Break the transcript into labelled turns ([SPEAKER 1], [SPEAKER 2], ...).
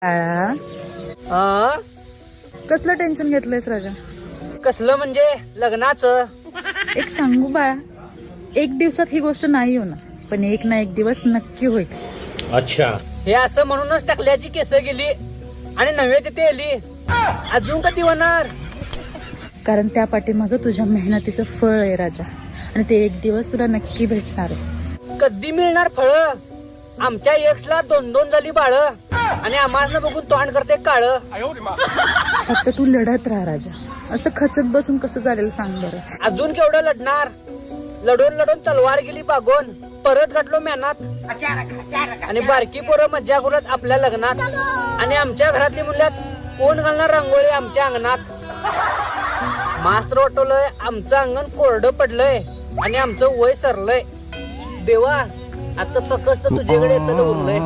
[SPEAKER 1] बाळा,
[SPEAKER 2] हा?
[SPEAKER 1] कसलं टेन्शन घेतलंयस राजा?
[SPEAKER 2] कसलं म्हणजे लग्नाचं?
[SPEAKER 1] एक सांगू बाळा, एक दिवसात ही गोष्ट नाही होणार, पण एक ना एक दिवस नक्की होईल.
[SPEAKER 3] अच्छा.
[SPEAKER 2] हे असं म्हणूनच टाकल्याची केस गेली आणि नव्हे तिथे आली. अजून कधी होणार?
[SPEAKER 1] कारण त्या पाठीमागं तुझ्या मेहनतीचं फळ आहे राजा, आणि ते एक दिवस तुला नक्की भेटणार आहे.
[SPEAKER 2] कधी मिळणार फळ? आमच्या एक्सला 2-2 झाली बाळ आणि आम्हाला बघून तोंड करते काळ.
[SPEAKER 1] फक्त तू लढत राहा राजा. असं खचत बसून कसं चालेल सांग बरं.
[SPEAKER 2] अजून केवढं लढणार? लढून लढून तलवार गेली बागून, परत गाठलो मेहनत. आणि बारकी पोरं मज्जा करत आपल्या लग्नात, आणि आमच्या घरातली म्हणल्यात कोण घालणार रांगोळी आमच्या अंगणात. मास्तर वाटवलंय आमचं अंगण कोरडं पडलंय आणि आमचं वय सरलंय. देवा, आता फक्त तुझ्याकडे येतं उरलंय.